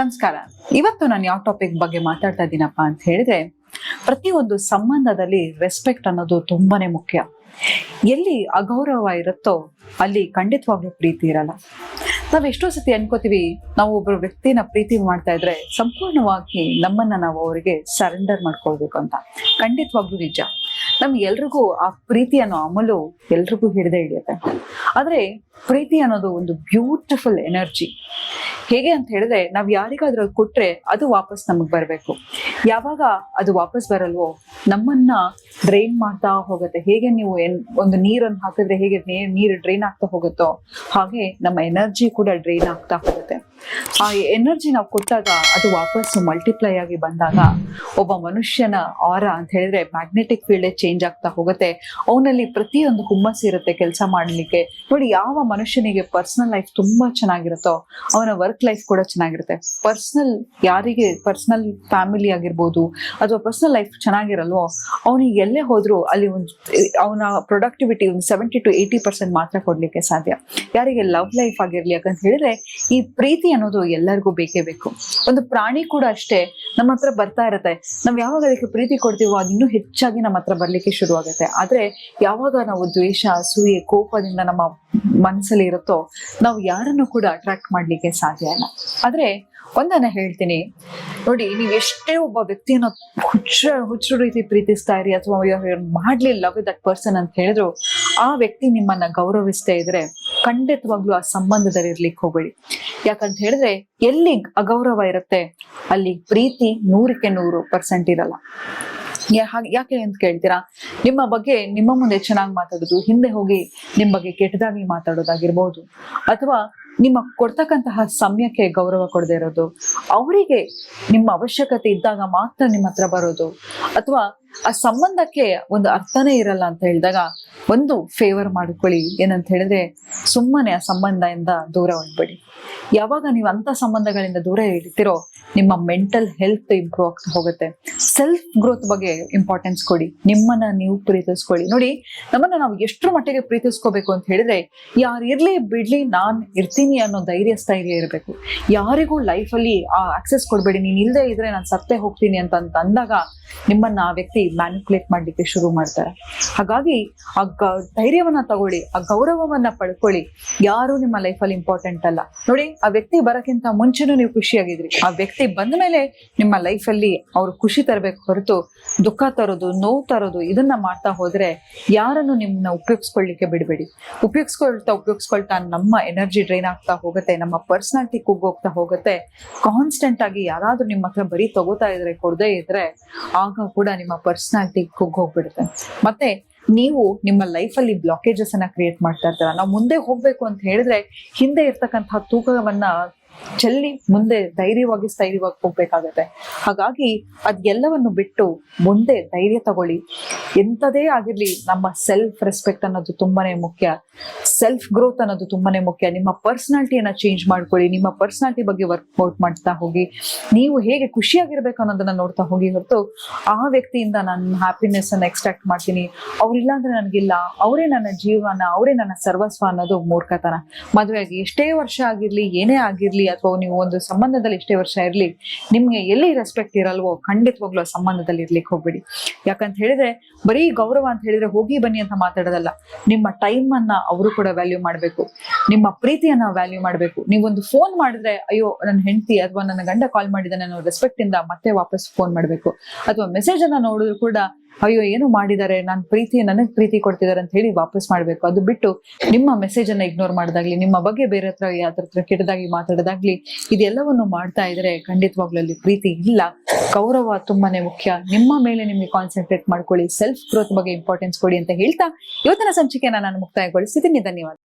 ನಮಸ್ಕಾರ. ಇವತ್ತು ನಾನು ಯಾವ ಟಾಪಿಕ್ ಬಗ್ಗೆ ಮಾತಾಡ್ತಾ ಇದ್ದೀನಪ್ಪ ಅಂತ ಹೇಳಿದ್ರೆ, ಪ್ರತಿಯೊಂದು ಸಂಬಂಧದಲ್ಲಿ ರೆಸ್ಪೆಕ್ಟ್ ಅನ್ನೋದು ತುಂಬಾನೇ ಮುಖ್ಯ. ಎಲ್ಲಿ ಅಗೌರವ ಇರುತ್ತೋ ಅಲ್ಲಿ ಖಂಡಿತವಾಗ್ಲೂ ಪ್ರೀತಿ ಇರಲ್ಲ. ನಾವ್ ಎಷ್ಟೋ ಸತಿ ಅನ್ಕೋತೀವಿ, ನಾವು ಒಬ್ಬರು ವ್ಯಕ್ತಿನ ಪ್ರೀತಿ ಮಾಡ್ತಾ ಇದ್ರೆ ಸಂಪೂರ್ಣವಾಗಿ ನಮ್ಮನ್ನ ನಾವು ಅವರಿಗೆ ಸರೆಂಡರ್ ಮಾಡ್ಕೊಳ್ಬೇಕು ಅಂತ. ಖಂಡಿತವಾಗ್ಲೂ ನಿಜ. ಎಲ್ರಿಗೂ ಆ ಪ್ರೀತಿ ಅನ್ನೋ ಅಮಲು ಎಲ್ರಿಗೂ ಹಿಡಿದೇ ಹಿಡಿಯುತ್ತೆ. ಆದ್ರೆ ಪ್ರೀತಿ ಅನ್ನೋದು ಒಂದು ಬ್ಯೂಟಿಫುಲ್ ಎನರ್ಜಿ. ಹೇಗೆ ಅಂತ ಹೇಳಿದ್ರೆ, ನಾವ್ ಯಾರಿಗಾದ್ರೂ ಕೊಟ್ರೆ ಅದು ವಾಪಸ್ ನಮಗ್ ಬರ್ಬೇಕು. ಯಾವಾಗ ಅದು ವಾಪಸ್ ಬರಲ್ವೋ ನಮ್ಮನ್ನ ಡ್ರೈನ್ ಮಾಡ್ತಾ ಹೋಗುತ್ತೆ. ಹೇಗೆ ನೀವು ಒಂದು ನೀರನ್ನು ಹಾಕಿದ್ರೆ ಹೇಗೆ ನೀರು ಡ್ರೈನ್ ಆಗ್ತಾ ಹೋಗುತ್ತೋ ಹಾಗೆ ನಮ್ಮ ಎನರ್ಜಿ ಕೂಡ ಡ್ರೈನ್ ಆಗ್ತಾ ಹೋಗುತ್ತೆ. ಆ ಎನರ್ಜಿ ನಾವು ಕೊಟ್ಟಾಗ ಅದು ವಾಪಸ್ ಮಲ್ಟಿಪ್ಲೈ ಆಗಿ ಬಂದಾಗ ಒಬ್ಬ ಮನುಷ್ಯನ ಆರ ಅಂತ ಹೇಳಿದ್ರೆ ಮ್ಯಾಗ್ನೆಟಿಕ್ ಫೀಲ್ಡ್ ಚೇಂಜ್ ಆಗ್ತಾ ಹೋಗುತ್ತೆ. ಅವನಲ್ಲಿ ಪ್ರತಿಯೊಂದು ಹುಮ್ಮಸ್ಸು ಇರುತ್ತೆ ಕೆಲಸ ಮಾಡ್ಲಿಕ್ಕೆ. ನೋಡಿ, ಯಾವ ಮನುಷ್ಯನಿಗೆ ಪರ್ಸನಲ್ ಲೈಫ್ ತುಂಬಾ ಚೆನ್ನಾಗಿರುತ್ತೋ ಅವನ ವರ್ಕ್ ಲೈಫ್ ಕೂಡ ಚೆನ್ನಾಗಿರುತ್ತೆ. ಯಾರಿಗೆ ಪರ್ಸನಲ್ ಫ್ಯಾಮಿಲಿ ಆಗಿರ್ಬೋದು ಅಥವಾ ಪರ್ಸನಲ್ ಲೈಫ್ ಚೆನ್ನಾಗಿರಲ್ವೋ ಅವನಿಗೆ ಎಲ್ಲೇ ಹೋದ್ರು ಅಲ್ಲಿ ಅವನ ಪ್ರೊಡಕ್ಟಿವಿಟಿ 70 to 80% ಮಾತ್ರ ಕೊಡ್ಲಿಕ್ಕೆ ಸಾಧ್ಯ. ಯಾರಿಗೆ ಲವ್ ಲೈಫ್ ಆಗಿರ್ಲಿ, ಯಾಕಂತ ಹೇಳಿದ್ರೆ ಈ ಪ್ರೀತಿ ಅನ್ನೋದು ಎಲ್ಲರಿಗೂ ಬೇಕೇ ಬೇಕು. ಒಂದು ಪ್ರಾಣಿ ಕೂಡ ಅಷ್ಟೇ, ನಮ್ಮ ಹತ್ರ ಬರ್ತಾ ಇರತ್ತೆ. ನಾವ್ ಯಾವಾಗ ಅದಕ್ಕೆ ಪ್ರೀತಿ ಕೊಡ್ತೀವೋ ಅದು ಇನ್ನೂ ಹೆಚ್ಚಾಗಿ ನಮ್ಮ ಹತ್ರ ಬರ್ಲಿಕ್ಕೆ ಶುರು ಆಗುತ್ತೆ. ಆದ್ರೆ ಯಾವಾಗ ನಾವು ದ್ವೇಷ, ಅಸೂಯೆ, ಕೋಪದಿಂದ ನಮ್ಮ ಮನಸ್ಸಲ್ಲಿ ಇರುತ್ತೋ ನಾವು ಯಾರನ್ನು ಕೂಡ ಅಟ್ರಾಕ್ಟ್ ಮಾಡ್ಲಿಕ್ಕೆ ಸಾಧ್ಯ ಇಲ್ಲ. ಆದ್ರೆ ಒಂದನ್ನ ಹೇಳ್ತೀನಿ ನೋಡಿ, ನೀವ್ ಎಷ್ಟೇ ಒಬ್ಬ ವ್ಯಕ್ತಿಯನ್ನು ಹುಚ್ಚು ರೀತಿ ಪ್ರೀತಿಸ್ತಾ ಇರಿ ಅಥವಾ ಮಾಡ್ಲಿ ಲವ್ ದಟ್ ಪರ್ಸನ್ ಅಂತ ಹೇಳಿದ್ರು, ಆ ವ್ಯಕ್ತಿ ನಿಮ್ಮನ್ನ ಗೌರವಿಸ್ತಾ ಇದ್ರೆ ಖಂಡಿತವಾಗ್ಲೂ ಆ ಸಂಬಂಧದಲ್ಲಿ ಇರ್ಲಿಕ್ಕೆ ಹೋಗ್ಬೇಡಿ. ಯಾಕಂತ ಹೇಳಿದ್ರೆ ಎಲ್ಲಿ ಅಗೌರವ ಇರುತ್ತೆ ಅಲ್ಲಿ ಪ್ರೀತಿ 100% ಇರಲ್ಲ. ಯಾಕೆ ಅಂತ ಕೇಳ್ತೀರಾ? ನಿಮ್ಮ ಬಗ್ಗೆ ನಿಮ್ಮ ಮುಂದೆ ಚೆನ್ನಾಗಿ ಮಾತಾಡೋದು, ಹಿಂದೆ ಹೋಗಿ ನಿಮ್ಮ ಬಗ್ಗೆ ಕೆಟ್ಟದಾಗಿ ಮಾತಾಡೋದಾಗಿರ್ಬೋದು, ಅಥವಾ ನಿಮ್ಮ ಕೊಡ್ತಕ್ಕಂತಹ ಸಮಯಕ್ಕೆ ಗೌರವ ಕೊಡದೇ ಇರೋದು, ಅವರಿಗೆ ನಿಮ್ಮ ಅವಶ್ಯಕತೆ ಇದ್ದಾಗ ಮಾತ್ರ ನಿಮ್ಮ ಹತ್ರ ಬರೋದು, ಅಥವಾ ಆ ಸಂಬಂಧಕ್ಕೆ ಒಂದು ಅರ್ಥನೇ ಇರಲ್ಲ ಅಂತ ಹೇಳಿದಾಗ ಒಂದು ಫೇವರ್ ಮಾಡ್ಕೊಳ್ಳಿ. ಏನಂತ ಹೇಳಿದ್ರೆ, ಸುಮ್ಮನೆ ಆ ಸಂಬಂಧದಿಂದ ದೂರ ಹೋಗ್ಬೇಡಿ. ಯಾವಾಗ ನೀವು ಅಂತ ಸಂಬಂಧಗಳಿಂದ ದೂರ ಇರ್ತೀರೋ ನಿಮ್ಮ ಮೆಂಟಲ್ ಹೆಲ್ತ್ ಇಂಪ್ರೂವ್ ಆಗ್ತಾ ಹೋಗುತ್ತೆ. ಸೆಲ್ಫ್ ಗ್ರೋತ್ ಬಗ್ಗೆ ಇಂಪಾರ್ಟೆನ್ಸ್ ಕೊಡಿ. ನಿಮ್ಮನ್ನ ನೀವು ಪ್ರೀತಿಸ್ಕೊಳ್ಳಿ. ನೋಡಿ, ನಮ್ಮನ್ನ ನಾವು ಎಷ್ಟರ ಮಟ್ಟಿಗೆ ಪ್ರೀತಿಸ್ಕೋಬೇಕು ಅಂತ ಹೇಳಿದ್ರೆ, ಯಾರು ಇರ್ಲಿ ಬಿಡ್ಲಿ ನಾನ್ ಇರ್ತೀನಿ ಅನ್ನೋ ಸ್ಥೈರ್ಯ ಇರಬೇಕು. ಯಾರಿಗೂ ಲೈಫಲ್ಲಿ ಆ ಆಕ್ಸೆಸ್ ಕೊಡ್ಬೇಡಿ. ನೀನ್ ಇಲ್ಲದೆ ಇದ್ರೆ ನಾನು ಸತ್ತೇ ಹೋಗ್ತೀನಿ ಅಂತ ಅಂದಾಗ ನಿಮ್ಮನ್ನ ಆ ವ್ಯಕ್ತಿ ಮ್ಯಾನಿಪುಲೇಟ್ ಮಾಡ್ಲಿಕ್ಕೆ ಶುರು ಮಾಡ್ತಾರೆ. ಹಾಗಾಗಿ ಆ ಧೈರ್ಯವನ್ನ ತಗೊಳ್ಳಿ, ಆ ಗೌರವವನ್ನ ಪಡ್ಕೊಳ್ಳಿ. ಯಾರು ನಿಮ್ಮ ಲೈಫಲ್ಲಿ ಇಂಪಾರ್ಟೆಂಟ್ ಅಲ್ಲ. ನೋಡಿ, ಆ ವ್ಯಕ್ತಿ ಬರಕ್ಕಿಂತ ಮುಂಚೆನೂ ನೀವು ಖುಷಿಯಾಗಿದ್ರಿ. ಆ ವ್ಯಕ್ತಿ ಬಂದ ಮೇಲೆ ನಿಮ್ಮ ಲೈಫಲ್ಲಿ ಅವ್ರು ಖುಷಿ ತರಬೇಕು ಹೊರತು ದುಃಖ ತರೋದು, ನೋವು ತರೋದು ಇದನ್ನ ಮಾಡ್ತಾ ಹೋದ್ರೆ ಯಾರನ್ನು ನಿಮ್ಮನ್ನ ಉಪಯೋಗಿಸ್ಕೊಳ್ಳಿಕ್ಕೆ ಬಿಡಬೇಡಿ. ಉಪಯೋಗಿಸ್ಕೊಳ್ತಾ ನಮ್ಮ ಎನರ್ಜಿ ಡ್ರೈನ್ ಆಗ್ತಾ ಹೋಗುತ್ತೆ, ನಮ್ಮ ಪರ್ಸನಾಲಿಟಿ ಕುಗ್ಗೋಗ್ತಾ ಹೋಗುತ್ತೆ. ಕಾನ್ಸ್ಟೆಂಟ್ ಆಗಿ ಯಾರಾದ್ರೂ ನಿಮ್ಮ ಹತ್ರ ಬರೀ ತಗೋತಾ ಇದ್ರೆ, ಕೊಡದೇ ಇದ್ರೆ, ಆಗ ಕೂಡ ನಿಮ್ಮ ಪರ್ಸನಾಲಿಟಿ ಕುಗ್ಗೋಗ್ಬಿಡುತ್ತೆ. ಮತ್ತೆ ನೀವು ನಿಮ್ಮ ಲೈಫಲ್ಲಿ ಬ್ಲಾಕೇಜಸ್ ಅನ್ನ ಕ್ರಿಯೇಟ್ ಮಾಡ್ತಾ ಇರ್ತೀರ. ನಾವು ಮುಂದೆ ಹೋಗ್ಬೇಕು ಅಂತ ಹೇಳಿದ್ರೆ ಹಿಂದೆ ಇರ್ತಕ್ಕಂತಹ ತೂಕವನ್ನ ಚೆಲ್ಲಿ ಮುಂದೆ ಧೈರ್ಯವಾಗಿ ಹೋಗ್ಬೇಕಾಗತ್ತೆ. ಹಾಗಾಗಿ ಅದೆಲ್ಲವನ್ನು ಬಿಟ್ಟು ಮುಂದೆ ಧೈರ್ಯ ತಗೊಳ್ಳಿ. ಎಂಥದೇ ಆಗಿರ್ಲಿ, ನಮ್ಮ ಸೆಲ್ಫ್ ರೆಸ್ಪೆಕ್ಟ್ ಅನ್ನೋದು ತುಂಬಾನೇ ಮುಖ್ಯ. ಸೆಲ್ಫ್ ಗ್ರೋತ್ ಅನ್ನೋದು ತುಂಬಾನೇ ಮುಖ್ಯ. ನಿಮ್ಮ ಪರ್ಸನಾಲಿಟಿಯನ್ನ ಚೇಂಜ್ ಮಾಡ್ಕೊಳ್ಳಿ. ನಿಮ್ಮ ಪರ್ಸನಾಲಿಟಿ ಬಗ್ಗೆ ವರ್ಕ್ಔಟ್ ಮಾಡ್ತಾ ಹೋಗಿ. ನೀವು ಹೇಗೆ ಖುಷಿಯಾಗಿರ್ಬೇಕು ಅನ್ನೋದನ್ನ ನೋಡ್ತಾ ಹೋಗಿ ಹೊರತು ಆ ವ್ಯಕ್ತಿಯಿಂದ ನಾನು ಹ್ಯಾಪಿನೆಸ್ ಅನ್ನ ಎಕ್ಸ್ಟ್ರಾಕ್ಟ್ ಮಾಡ್ತೀನಿ, ಅವ್ರಿಲ್ಲ ಅಂದ್ರೆ ನನಗಿಲ್ಲ, ಅವರೇ ನನ್ನ ಜೀವನ, ಅವರೇ ನನ್ನ ಸರ್ವಸ್ವ ಅನ್ನೋದು ಮೂರ್ಖತನ. ಮದುವೆಯಾಗಿ ಎಷ್ಟೇ ವರ್ಷ ಆಗಿರ್ಲಿ, ಏನೇ ಆಗಿರ್ಲಿ, ಅಥವಾ ನೀವು ಒಂದು ಸಂಬಂಧದಲ್ಲಿ ಎಷ್ಟೇ ವರ್ಷ ಇರ್ಲಿ, ನಿಮ್ಗೆ ಎಲ್ಲಿ ರೆಸ್ಪೆಕ್ಟ್ ಇರಲ್ವೋ ಖಂಡಿತವಾಗ್ಲೂ ಆ ಸಂಬಂಧದಲ್ಲಿ ಇರ್ಲಿಕ್ಕೆ ಹೋಗ್ಬೇಡಿ. ಯಾಕಂತ ಹೇಳಿದ್ರೆ ಬರೀ ಗೌರವ ಅಂತ ಹೇಳಿದ್ರೆ ಹೋಗಿ ಬನ್ನಿ ಅಂತ ಮಾತಾಡೋದಲ್ಲ. ನಿಮ್ಮ ಟೈಮ್ ಅನ್ನ ಅವರು ಕೂಡ ವ್ಯಾಲ್ಯೂ ಮಾಡ್ಬೇಕು. ನಿಮ್ಮ ಪ್ರೀತಿಯನ್ನ ವ್ಯಾಲ್ಯೂ ಮಾಡ್ಬೇಕು. ನೀವೊಂದು ಫೋನ್ ಮಾಡಿದ್ರೆ, ಅಯ್ಯೋ ನನ್ನ ಹೆಂಡತಿ ಅಥವಾ ನನ್ನ ಗಂಡ ಕಾಲ್ ಮಾಡಿದ್ದಾನೆ ಅನ್ನೋ ರೆಸ್ಪೆಕ್ಟ್ ಇಂದ ಮತ್ತೆ ವಾಪಸ್ ಫೋನ್ ಮಾಡ್ಬೇಕು. ಅಥವಾ ಮೆಸೇಜ್ ಅನ್ನ ನೋಡಿದ್ರು ಕೂಡ, ಅಯ್ಯೋ ಏನು ಮಾಡಿದ್ದಾರೆ, ನನಗ್ ಪ್ರೀತಿ ಕೊಡ್ತಿದ್ದಾರೆ ಅಂತ ಹೇಳಿ ವಾಪಸ್ ಮಾಡ್ಬೇಕು. ಅದು ಬಿಟ್ಟು ನಿಮ್ಮ ಮೆಸೇಜ್ ಅನ್ನ ಇಗ್ನೋರ್ ಮಾಡೋದಾಗ್ಲಿ, ನಿಮ್ಮ ಬಗ್ಗೆ ಬೇರೆ ಯಾವ್ದ್ರ ಹತ್ರ ಕೆಟ್ಟದಾಗಿ ಮಾತಾಡೋದಾಗ್ಲಿ, ಇದೆಲ್ಲವನ್ನು ಮಾಡ್ತಾ ಇದ್ರೆ ಖಂಡಿತವಾಗ್ಲೂ ಅಲ್ಲಿ ಪ್ರೀತಿ ಇಲ್ಲ. ಗೌರವ ತುಂಬಾನೇ ಮುಖ್ಯ. ನಿಮ್ಮ ಮೇಲೆ ನಿಮ್ಗೆ ಕಾನ್ಸಂಟ್ರೇಟ್ ಮಾಡ್ಕೊಳ್ಳಿ. ಸೆಲ್ಫ್ ಗ್ರೋತ್ ಬಗ್ಗೆ ಇಂಪಾರ್ಟೆನ್ಸ್ ಕೊಡಿ ಅಂತ ಹೇಳ್ತಾ ಇವತ್ತಿನ ಸಂಚಿಕೆಯನ್ನ ನಾನು ಮುಕ್ತಾಯಗೊಳಿಸಿದ್ದೀನಿ. ಧನ್ಯವಾದ.